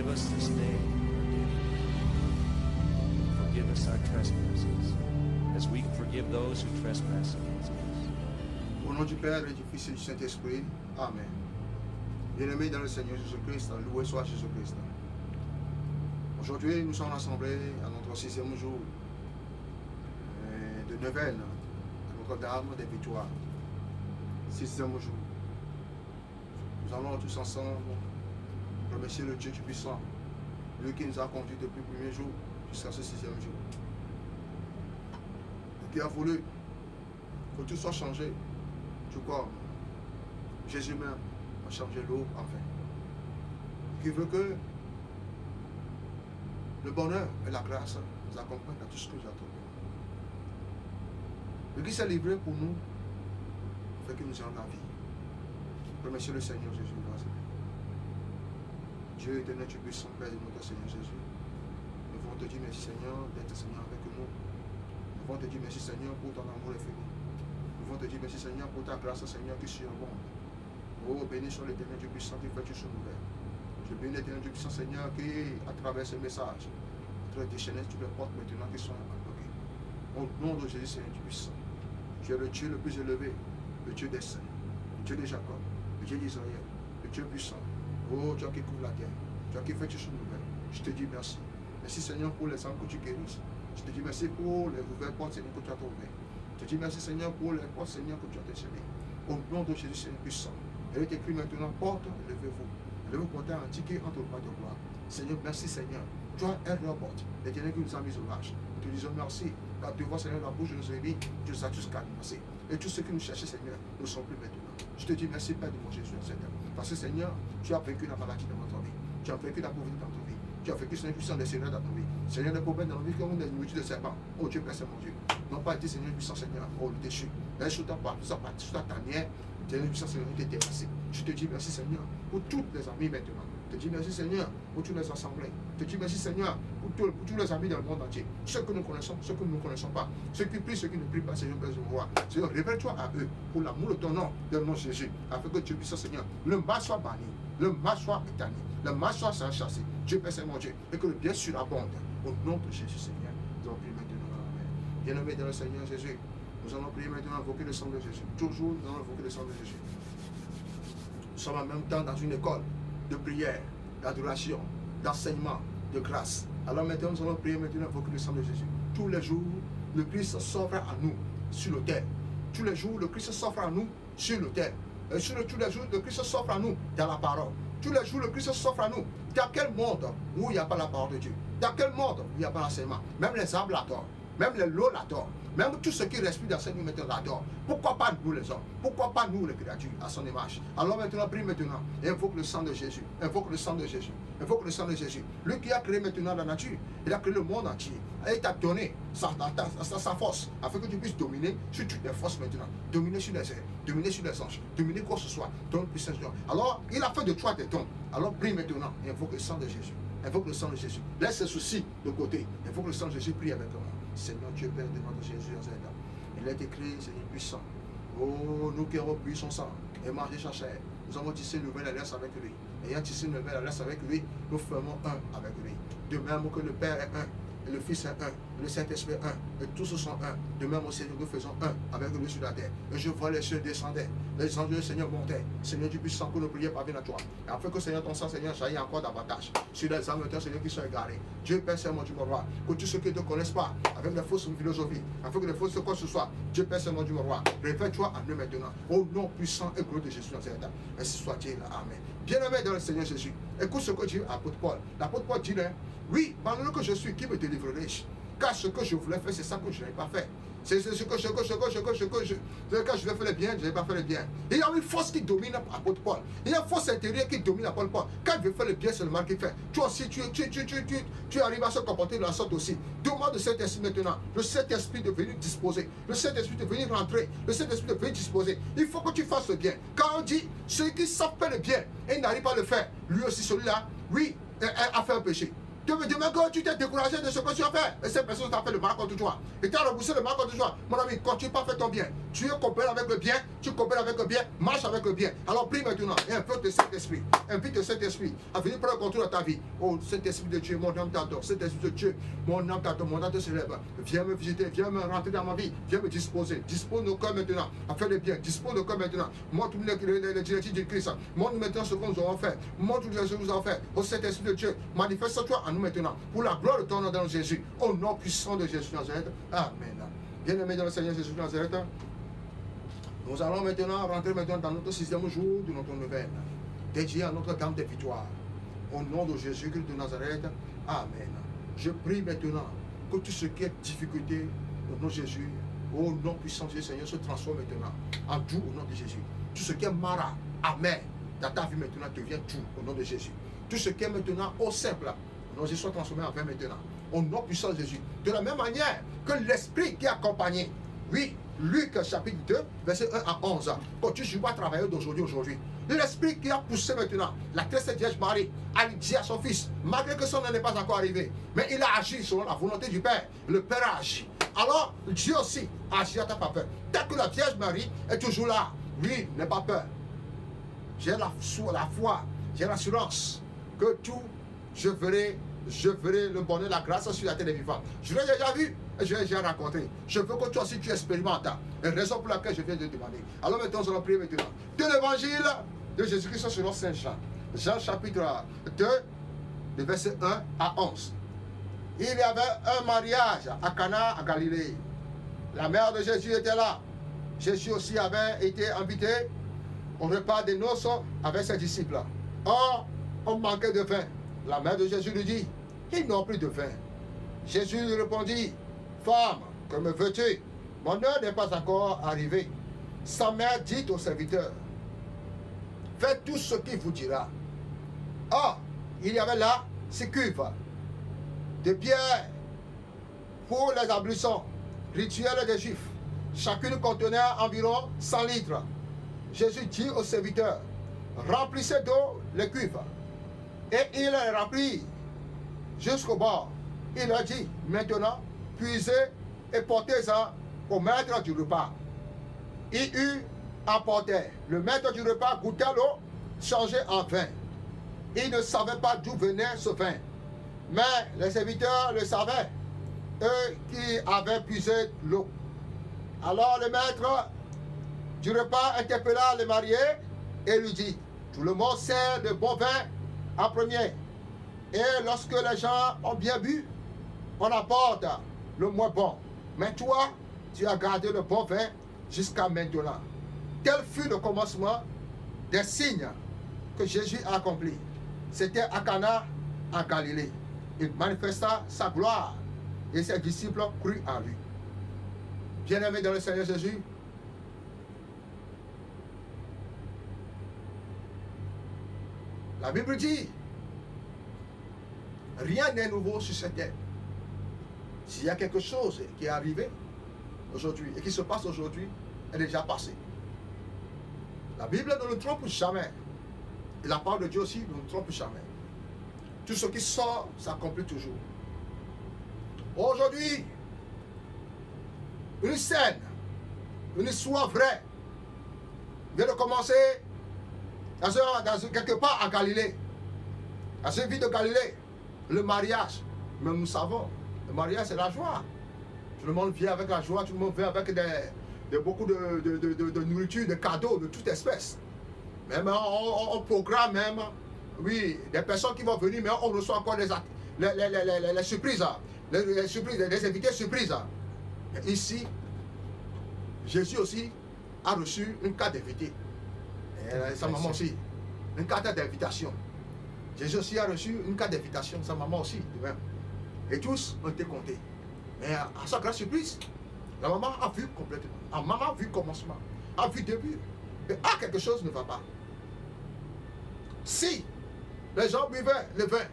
Forgive us this day our daily. Forgive us our trespasses, as we forgive those who trespass against us. Au nom du Père et du Fils et du Saint-Esprit, Amen. Bien-aimés dans le Seigneur Jésus-Christ, loué soit Jésus-Christ. Aujourd'hui, nous sommes rassemblés à notre 6e jour de neuvaine à Notre-Dame des Victoires. 6e jour. Nous allons tous ensemble remercier le Dieu Tout-Puissant, lui qui nous a conduits depuis le premier jour jusqu'à ce 6e jour. Qui a voulu que tout soit changé, tout comme Jésus même a changé l'eau en vin. Qui veut que le bonheur et la grâce nous accompagnent dans tout ce que nous attendons. Le qui s'est livré pour nous, fait que nous ayons la vie. Remerciez le Seigneur Jésus. Dieu éternel, tu puissant, Père de notre Seigneur Jésus. Nous voulons te dire merci Seigneur d'être Seigneur avec nous. Nous voulons te dire merci Seigneur pour ton amour infini. Nous voulons te dire merci Seigneur pour ta grâce Seigneur qui surabonde. Oh, béni soit l'éternel Dieu puissant qui fait tout ce nouvel. Je bénis l'éternel Dieu puissant Seigneur qui, à travers ce message, à travers tes chaînes, tu les portes maintenant qui sont bloquées. Au nom de Jésus Seigneur Dieu puissant, tu es le Dieu le plus élevé, le Dieu des saints, le Dieu de Jacob, le Dieu d'Israël, le Dieu puissant. Oh, toi qui couvres la terre, toi qui fais tout ce nouvel. Je te dis merci. Merci Seigneur pour les âmes que tu guérisses. Je te dis merci pour les nouvelles portes Seigneur que tu as trouvées. Je te dis merci Seigneur pour les portes Seigneur que tu as décelées. Au nom de Jésus Seigneur puissant. Elle est écrite maintenant, porte, levez-vous. Levez-vous porter un ticket entre le pas de gloire. Seigneur, merci Seigneur. Toi, elle porte. L'éternel qui nous a mis au large. Nous te disons merci. Car tu vois Seigneur la bouche de nos ennemis, tu nous as tous cadenassés. Et tous ceux qui nous cherchaient Seigneur, ne sont plus maintenant. Je te dis merci Père de mon Jésus Seigneur. Parce que Seigneur, tu as vaincu la maladie dans notre vie. Tu as vaincu la pauvreté dans notre vie. Tu as vaincu Seigneur puissant des seigneurs dans notre vie. Seigneur, les problèmes dans notre vie comme des multitudes de serpents. Oh Dieu, Père, c'est mon Dieu. Non pas été Seigneur puissant Seigneur. Oh le déchu. Là, sur ta part, sur ta tanière, Seigneur puissant Seigneur, tu t'es dépassé. Je te dis merci Seigneur pour tous les amis maintenant. Je te dis merci Seigneur pour tous les assemblées. Je te dis merci Seigneur pour tous les amis dans le monde entier. Ceux que nous connaissons, ceux que nous ne connaissons pas. Ceux qui prient, ceux qui ne prient pas, Seigneur Père de moi. Seigneur, révèle-toi à eux pour l'amour de ton nom, de nom Jésus. Afin que Dieu puisse Seigneur, le mal soit banni, le mal soit éterni, le mal soit chassé. Dieu Père, c'est mon Dieu. Et que le bien surabonde. Au nom de Jésus Seigneur. Nous allons prier maintenant. Amen. Bien-aimé dans le Seigneur Jésus. Nous allons prier maintenant, invoquer le sang de Jésus. Toujours, nous allons invoquer le sang de Jésus. Nous sommes en même temps dans une école de prière, d'adoration, d'enseignement, de grâce. Alors maintenant, nous allons prier maintenant, invoquer le sang de Jésus. Tous les jours, le Christ s'offre à nous sur l'autel. Tous les jours, le Christ s'offre à nous sur l'autel. Et tous les jours, le Christ s'offre à nous dans la parole. Tous les jours, le Christ s'offre à nous. Dans quel monde où il n'y a pas la parole de Dieu? Dans quel monde où il n'y a pas l'enseignement? Même les arbres l'adorent. Même les lots l'adorent. Même tout ce qui respire dans cette nuit maintenant l'adore. Pourquoi pas nous les hommes? Pourquoi pas nous les créatures à son image? Alors maintenant, prie maintenant et invoque le sang de Jésus. Invoque le sang de Jésus. Invoque le sang de Jésus. Lui qui a créé maintenant la nature, il a créé le monde entier. Et il t'a donné sa force afin que tu puisses dominer sur toutes les forces maintenant. Dominer sur les airs, dominer sur les anges, dominer quoi que ce soit. Donne puissance. Alors, il a fait de toi des dons. Alors prie maintenant et invoque le sang de Jésus. Invoque le sang de Jésus. Laisse ses soucis de côté. Invoque le sang de Jésus. Prie avec moi. Seigneur Dieu Père de notre Jésus en Zéda. Il est écrit, Seigneur puissant. Oh, nous qui avons bu son sang et mangé sa chair, nous avons tissé une nouvelle alliance avec lui. Ayant tissé une nouvelle alliance avec lui, nous fermons un avec lui. De même que le Père est un, et le Fils est un, et le Saint-Esprit est un, et tous sont un. De même aussi, nous faisons un avec lui sur la terre. Et je vois les cieux descendaient, les anges du Seigneur montaient. Seigneur du puissant, que nos prières parviennent à toi. Et afin que Seigneur, ton sang, Seigneur, jaillit encore davantage sur les âmes de ton Seigneur qui sont égarés. Dieu Père, Seigneur, du roi, que tous ceux qui ne te connaissent pas, avec les fausses philosophies, afin que les fausses quoi que ce soit, Dieu Père, Seigneur, du roi, révèle-toi à nous maintenant, au nom puissant et glorieux de Jésus dans cet état. Ainsi soit-il, Amen. Bien-aimé dans le Seigneur Jésus, écoute ce que dit l'apôtre Paul. L'apôtre Paul dit, oui, malgré que je suis, qui me délivrerai? Car ce que je voulais faire, c'est ça que je n'ai pas fait. C'est ce que je vais faire le bien, je n'ai pas fait le bien. Il y a une force qui domine l'apôtre Paul. Il y a une force intérieure qui domine l'apôtre Paul. Quand il veut faire le bien, c'est le mal qu'il fait. Toi aussi, tu arrives à se comporter de la sorte aussi. Demande de cet esprit maintenant, le Saint-Esprit de venir disposer, le Saint-Esprit de venir rentrer, le Saint-Esprit de venir disposer. Il faut que tu fasses le bien. Quand on dit, ceux qui savent faire le bien et n'arrivent pas à le faire, lui aussi, celui-là, oui, a fait un péché. Tu veux dire que tu t'es découragé de ce que tu as fait. Et cette personne t'a fait le mal contre toi. Et tu as repoussé le mal contre toi. Mon ami, continue pas à faire ton bien. Tu es coopéré avec le bien. Tu coopères avec le bien. Marche avec le bien. Alors prie maintenant. Et invite le Saint-Esprit. Invite le Saint-Esprit à venir prendre le contrôle de ta vie. Oh, Saint-Esprit de Dieu, mon âme t'adore. Saint-Esprit de Dieu, mon âme t'adore. Mon âme te célèbre. Viens me visiter. Viens me rentrer dans ma vie. Viens me disposer. Dispose nos cœurs maintenant à faire le bien. Dispose nos cœurs maintenant. Montre-nous les directives de Christ. Montre-nous maintenant ce que nous avons fait. Montre-nous ce que nous avons fait. Oh Saint-Esprit de Dieu, manifeste-toi en nous maintenant. Pour la gloire de ton nom dans Jésus. Au nom puissant de Jésus de Nazareth. Amen. Bien-aimé dans le Seigneur Jésus de Nazareth. Nous allons maintenant rentrer maintenant dans notre 6e jour de notre nouvelle. Dédié à notre gamme de victoire. Au nom de Jésus-Christ de Nazareth. Amen. Je prie maintenant que tout ce qui est difficulté au nom de Jésus, au nom puissant de Jésus, Seigneur, se transforme maintenant en tout au nom de Jésus. Tout ce qui est mara, amen, dans ta vie maintenant devient tout au nom de Jésus. Tout ce qui est maintenant au simple, au nom de Jésus, soit transformé en vain maintenant. Au nom puissant de Jésus. De la même manière que l'esprit qui est accompagné, oui, Luc chapitre 2, verset 1 à 11, continue à travailler d'aujourd'hui. L'esprit qui a poussé maintenant la très sainte Vierge Marie a dit à son fils, malgré que son nom n'est pas encore arrivé, mais il a agi selon la volonté du Père. Le Père a agi. Alors Dieu aussi a agi à ta peur. Tant que la Vierge Marie est toujours là, oui, n'aie pas peur. J'ai la foi, j'ai l'assurance que tout, je verrai le bonheur, la grâce sur la terre des vivants. Je l'ai déjà vu et je l'ai déjà rencontré. Je veux que toi aussi tu expérimentes. Et raison pour laquelle je viens de demander. Alors maintenant, nous allons prier maintenant. De l'évangile de Jésus-Christ selon Saint Jean. Jean chapitre 2, de verset 1 à 11. Il y avait un mariage à Cana, à Galilée. La mère de Jésus était là. Jésus aussi avait été invité au repas des noces avec ses disciples. Or, on manquait de vin. La mère de Jésus lui dit, ils n'ont plus de vin. Jésus lui répondit, femme, que me veux-tu? Mon heure n'est pas encore arrivée. Sa mère dit au serviteur, faites tout ce qu'il vous dira. Or, il y avait là 6 cuves de pierre pour les ablutions rituelles des Juifs. Chacune contenait environ 100 litres. Jésus dit au serviteur, remplissez d'eau les cuves. Et il les remplit jusqu'au bord. Il leur dit, maintenant, puisez et portez-en au maître du repas. Il eut emporté. Le maître du repas goûta l'eau changée en vin. Il ne savait pas d'où venait ce vin. Mais les serviteurs le savaient, eux qui avaient puisé l'eau. Alors le maître du repas interpella le marié et lui dit, tout le monde sert le bon vin en premier. Et lorsque les gens ont bien bu, on apporte le moins bon. Mais toi, tu as gardé le bon vin jusqu'à maintenant. Tel fut le commencement des signes que Jésus a accomplis. C'était à Cana, en Galilée. Il manifesta sa gloire et ses disciples crurent en lui. Bien-aimés dans le Seigneur Jésus, la Bible dit, rien n'est nouveau sur cette terre. S'il y a quelque chose qui est arrivé aujourd'hui et qui se passe aujourd'hui, est déjà passé. La Bible ne nous trompe jamais. Et la parole de Dieu aussi ne nous trompe jamais. Tout ce qui sort s'accomplit toujours. Aujourd'hui, une scène, une histoire vraie vient de commencer quelque part en Galilée. Dans cette ville de Galilée, le mariage. Mais nous savons, le mariage c'est la joie. Tout le monde vient avec la joie, tout le monde vient avec beaucoup de nourriture, de cadeaux de toute espèce. Même on programme même, oui, des personnes qui vont venir, mais on reçoit encore les surprises, les surprises, les invités surprises. Mais ici, Jésus aussi a reçu une carte d'invité. Et sa maman aussi, une carte d'invitation. Jésus aussi a reçu une carte d'invitation, sa maman aussi, de même. Et tous ont été comptés. Mais à sa grande surprise, la maman a vu complètement. La maman a vu commencement, a vu début. Et quelque chose ne va pas. Si les gens buvaient le vin,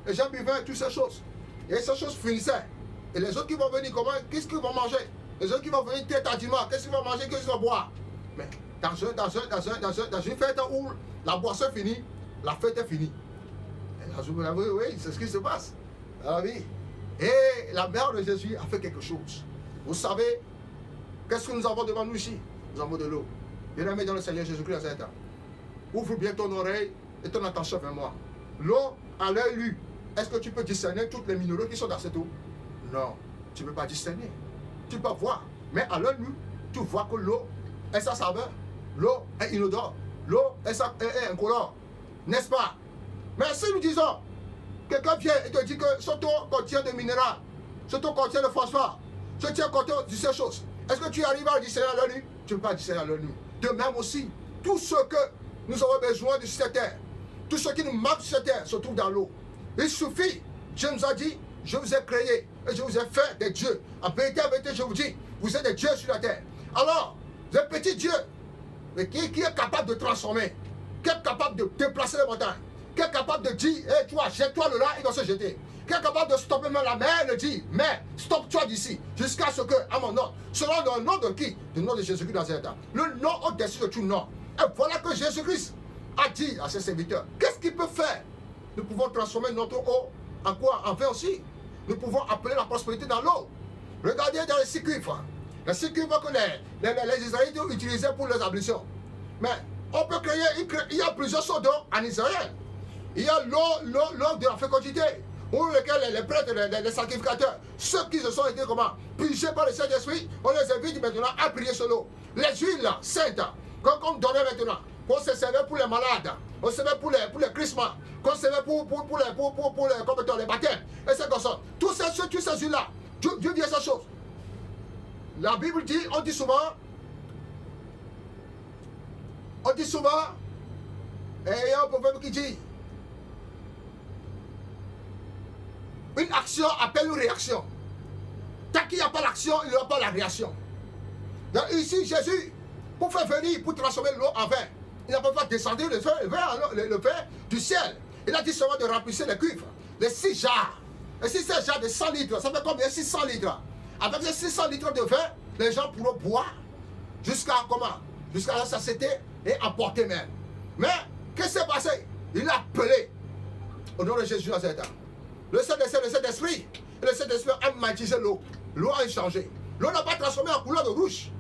les gens buvaient toutes ces choses, et ces choses finissaient, et les autres qui vont venir, qu'est-ce qu'ils vont manger? Les autres qui vont venir tardivement, qu'est-ce qu'ils vont manger, qu'est-ce qu'ils vont boire? Mais dans une fête où la boisson est finie, la fête est finie. Oui, c'est ce qui se passe. à la vie. Et la mère de Jésus a fait quelque chose. Vous savez, qu'est-ce que nous avons devant nous ici? Nous avons de l'eau. Bien-aimé dans le Seigneur Jésus-Christ, ouvre bien ton oreille et ton attention vers moi. L'eau, à l'œil nu, est-ce que tu peux discerner toutes les minéraux qui sont dans cette eau? Non, tu ne peux pas discerner. Tu peux voir, mais à l'œil nu, tu vois que l'eau est sa saveur. L'eau est inodore. L'eau est incolore. N'est-ce pas? Mais si nous disons, quelqu'un vient et te dit que ce eau contient de minéral, ce eau contient de phosphore, ce eau contient de ces choses, est-ce que tu arrives à le discerner à l'œil nu? Tu ne peux pas discerner à l'œil nu. De même aussi, tout ce que nous avons besoin de cette terre, tout ce qui nous manque sur cette terre se trouve dans l'eau. Il suffit, Dieu nous a dit, je vous ai créé et je vous ai fait des dieux. En vérité, je vous dis, vous êtes des dieux sur la terre. Alors, le petit Dieu, mais qui est capable de transformer, qui est capable de déplacer les montagnes, qui est capable de dire, hey, toi, jette-toi le là, il va se jeter. Qui est capable de stopper même la mer, le dit, mais stoppe-toi d'ici, jusqu'à ce que, à mon nom, selon le nom de qui? Le nom de Jésus-Christ Nazareth. Le nom au-dessus de tout nom. Et voilà que Jésus-Christ a dit à ses serviteurs, qu'est-ce qu'il peut faire? Nous pouvons transformer notre eau en quoi? En vin aussi. Nous pouvons appeler la prospérité dans l'eau. Regardez dans les 6 cuivres. Les 6 cuivres que les Israélites utilisaient pour leurs ablutions. Mais on peut créer, il y a plusieurs sortes d'eau en Israël. Il y a l'eau de la fécondité, où les prêtres, les sacrificateurs, ceux qui se sont été comment purgés par le Saint-Esprit, on les invite maintenant à prier sur l'eau. Les huiles saintes, qu'on donnait maintenant, qu'on se servait pour les malades, on se servait pour les chrismats, qu'on se servait pour les baptêmes, et c'est comme ça. Tous ces huiles-là, Dieu dit ces choses. La Bible dit, on dit souvent, et il y a un proverbe qui dit, une action appelle une réaction. Tant qu'il n'y a pas l'action, il n'y aura pas la réaction. Donc ici, Jésus, pour faire venir, pour transformer l'eau en vin, il n'a pas descendu le vin du ciel. Il a dit seulement de remplir les cuivres, les 6 jarres. Et si ces jarres de 100 litres, ça fait combien? 600 litres. Avec les 600 litres de vin, les gens pourront boire jusqu'à comment? Jusqu'à la satiété et emporter même. Mais, qu'est-ce qui s'est passé? Il a appelé au nom de Jésus dans cet temps. Le Saint-Esprit, et le Saint-Esprit a magnétisé l'eau. L'eau a changé. L'eau n'a pas transformé en couleur de rouge.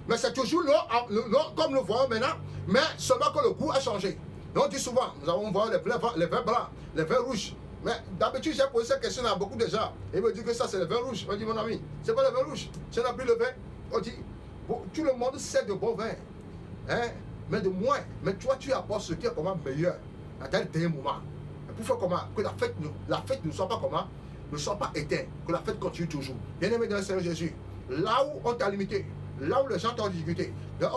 Mais c'est toujours l'eau comme nous voyons maintenant, mais seulement que le goût a changé. Donc, on dit souvent, nous avons vu les vins blancs, les vins rouges. Mais d'habitude, j'ai posé cette question à beaucoup de gens. Ils me disent que ça, c'est le vin rouge. On dit, mon ami, c'est pas le vin rouge. Si on a pris le vin, on dit, bon, tout le monde sait de bon vin. Hein? Mais de moins. Mais toi, tu apportes ce qui est comment meilleur à tel dernier moment. Pour faire comment? Que la fête ne soit pas comment? Ne soit pas éteinte. Que la fête continue toujours. Bien-aimé dans le Seigneur Jésus, là où on t'a limité, là où les gens t'ont ridiculisé, ils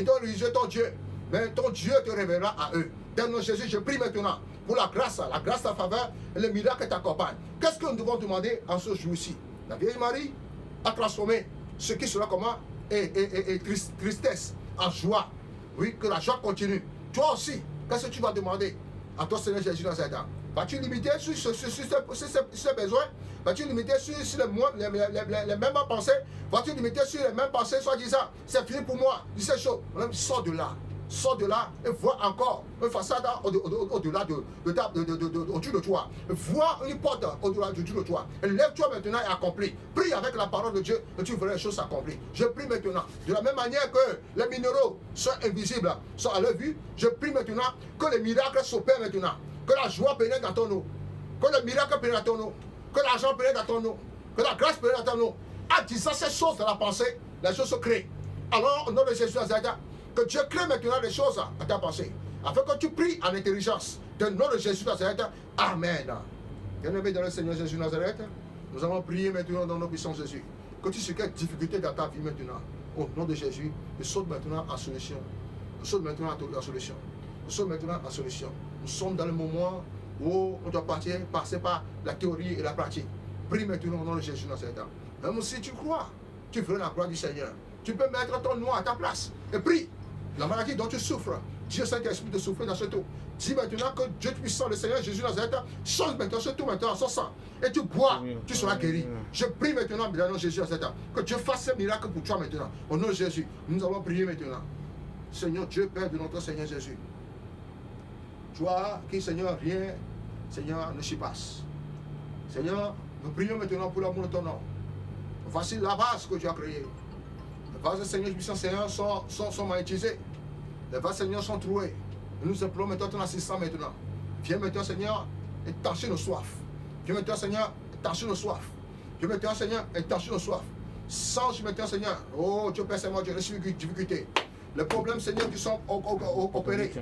t'ont ridiculisé ton Dieu, mais ton Dieu te révélera à eux. Dans le nom de Jésus, je prie maintenant pour la grâce, ta faveur et le miracle qui t'accompagne. Qu'est-ce que nous devons demander en ce jour-ci? La Vierge Marie a transformé ce qui sera comment? Et tristesse en joie. Oui, que la joie continue. Toi aussi, qu'est-ce que tu vas demander à ton Seigneur Jésus dans cet temps? Vas-tu limiter sur ses besoins? Vas-tu limiter sur les mêmes pensées? Vas-tu limiter sur les mêmes pensées, soit disant, c'est fini pour moi, dis ces choses. Sors de là. Sors de là et vois encore une façade au-delà au-dessus de toi. Vois une porte au-delà de toi. Lève-toi maintenant et accomplis. Prie avec la parole de Dieu et tu verras les choses s'accomplir. Je prie maintenant. De la même manière que les minéraux sont invisibles, sont à leur vue, je prie maintenant que les miracles s'opèrent maintenant. Que la joie pénètre dans ton eau. Que le miracle pénètre dans ton eau. Que l'argent pénètre dans ton eau. Que la grâce pénètre dans ton eau. En disant ces choses dans la pensée, les choses se créent. Alors, au nom de Jésus, que Dieu crée maintenant les choses à ta pensée, afin que tu pries en intelligence. Dans le nom de Jésus Nazareth, Amen. Bien-aimé dans le Seigneur Jésus Nazareth, nous allons prier maintenant dans nos puissants Jésus. Que tu sais quelle difficulté dans ta vie maintenant, au nom de Jésus, nous saute maintenant en solution. Nous saute maintenant en solution. Nous sommes maintenant en solution. Nous sommes dans le moment où on doit passer par la théorie et la pratique. Prie maintenant au nom de Jésus Nazareth. Même si tu crois, tu feras la gloire du Seigneur. Tu peux mettre ton nom à ta place et prie. La maladie dont tu souffres, Dieu Saint-Esprit de souffrir dans ce eau. Dis maintenant que Dieu puissant, le Seigneur Jésus Nazareth, change maintenant ce eau maintenant en son sang. Et tu bois, tu seras guéri. Je prie maintenant dans le nom de Jésus Nazareth, que Dieu fasse ce miracle pour toi maintenant. Au nom de Jésus, nous allons prier maintenant. Seigneur Dieu, Père de notre Seigneur Jésus. Toi qui, Seigneur, rien, Seigneur, ne s'y passe. Seigneur, nous prions maintenant pour l'amour de ton nom. Voici la vase que tu as créée. Les vases, Seigneur, Seigneur, sont magnétisés. Les vases, Seigneur, sont troués. Nous implorons maintenant ton assistant maintenant. Viens maintenant, Seigneur, étancher nos soifs. Viens maintenant, Seigneur, étancher nos soifs. Viens maintenant, Seigneur, étancher nos soifs. Change maintenant, Seigneur. Oh, Dieu Père, Seigneur, Dieu, les difficultés. Les problèmes, Seigneur, qui sont opérés.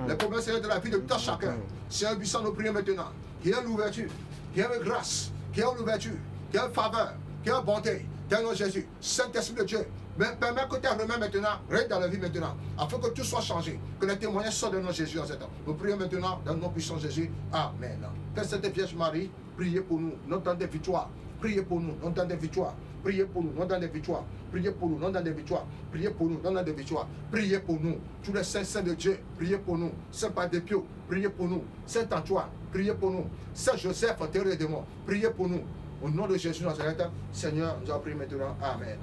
Les problèmes, Seigneur, de la vie de tout chacun. Seigneur, puissant, nous prions maintenant. Qu'il y ait l'ouverture, qu'il y ait grâce, qu'il y ait l'ouverture, qu'il y ait faveur, qu'il y ait bonté. Dans le nom de Jésus, Saint-Esprit de Dieu, permets que tes remèdes maintenant règnent dans la vie maintenant, afin que tout soit changé, que les témoignages sortent de nom de Jésus en ce temps. Nous prions maintenant dans le nom puissant de Jésus. Amen. Père Sainte Vierge Marie, priez pour nous, non dans des victoires. Priez pour nous, non dans des victoires. Priez pour nous, non dans des victoires. Priez pour nous, non dans des victoires. Priez pour nous, non dans des victoires. Priez pour nous, tous les saints de Dieu. Priez pour nous, Saint Père de Pio. Priez pour nous, Saint Antoine. Priez pour nous, Saint Joseph, terre des démons. Priez pour nous. Au nom de Jésus Nazareth, Seigneur, nous avons prié maintenant. Amen.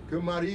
Que Marie